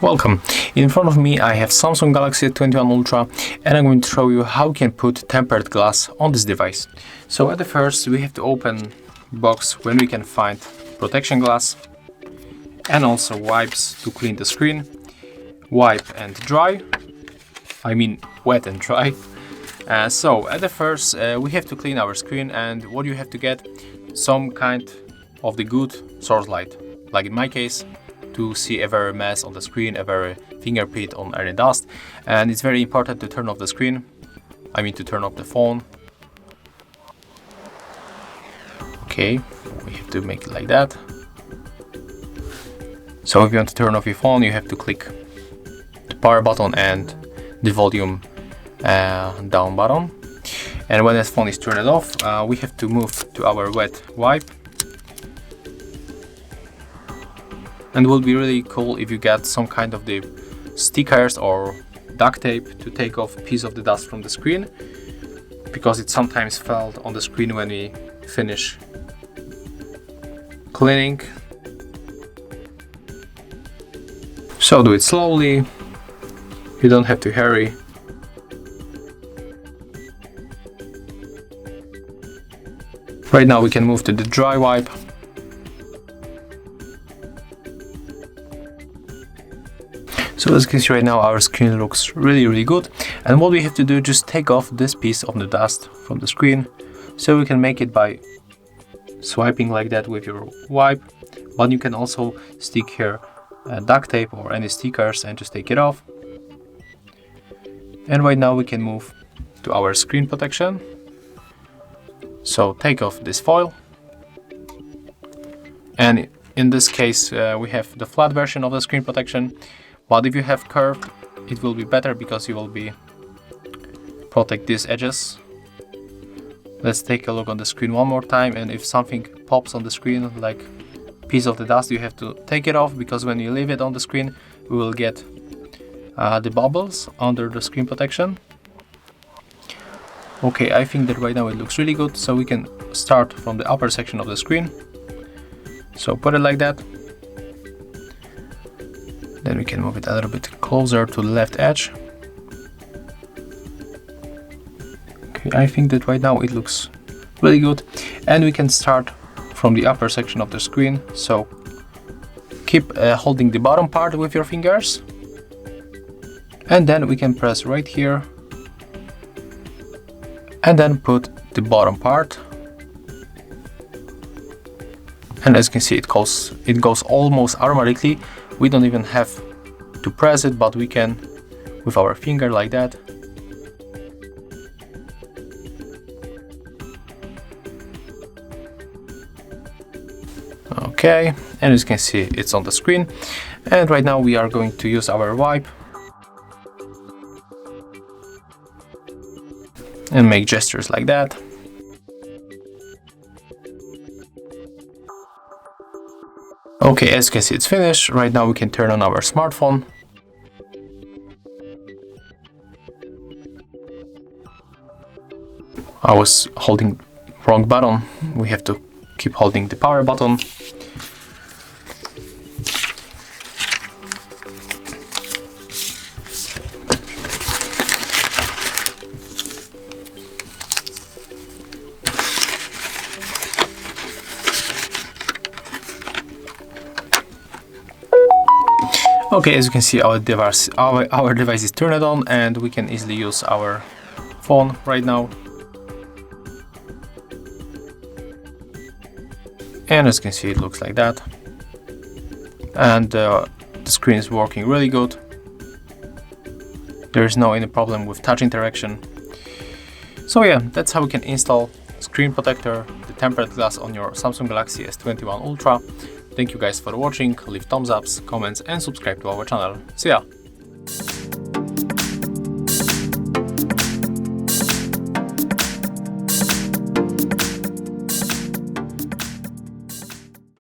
Welcome. In front of me I have Samsung Galaxy S21 Ultra, and I'm going to show you how we can put tempered glass on this device. So at the first we have to open box when we can find protection glass and also wipes to clean the screen. Wipe and dry. I mean wet and dry. So at the first we have to clean our screen, and what you have to get, some kind of the good source light, like in my case, to see a very mess on the screen, a very fingerprint on any dust. And it's very important to turn off the screen, I mean to turn off the phone. Okay, we have to make it like that. So if you want to turn off your phone, you have to click the power button and the volume down button. And when the phone is turned off, we have to move to our wet wipe. And it will be really cool if you get some kind of the stickers or duct tape to take off a piece of the dust from the screen, because it sometimes fell on the screen when we finish cleaning. So do it slowly, you don't have to hurry. Right now we can move to the dry wipe. So as you can see right now, our screen looks really good, and what we have to do, just take off this piece of the dust from the screen. So we can make it by swiping like that with your wipe, but you can also stick here duct tape or any stickers and just take it off. And right now we can move to our screen protection. So take off this foil, and in this case we have the flat version of the screen protection. But if you have curved, it will be better because you will be protect these edges. Let's take a look on the screen one more time, and if something pops on the screen like piece of the dust, you have to take it off, because when you leave it on the screen we will get the bubbles under the screen protection. Okay, I think that right now it looks really good, so we can start from the upper section of the screen. So put it like that. Then we can move it a little bit closer to the left edge. Okay, I think that right now it looks really good. And we can start from the upper section of the screen. So keep holding the bottom part with your fingers. And then we can press right here. And then put the bottom part. And as you can see, it goes almost automatically. We don't even have to press it, but we can with our finger like that. Okay, and as you can see, it's on the screen. And right now we are going to use our wipe and make gestures like that. Okay, as you can see, it's finished. Right now we can turn on our smartphone. I was holding wrong button. We have to keep holding the power button. Okay, as you can see, our device is turned on, and we can easily use our phone right now. And as you can see, it looks like that. And the screen is working really good. There is no any problem with touch interaction. So yeah, that's how we can install screen protector, the tempered glass on your Samsung Galaxy S21 Ultra. Thank you guys for watching. Leave thumbs ups, comments and subscribe to our channel. See ya!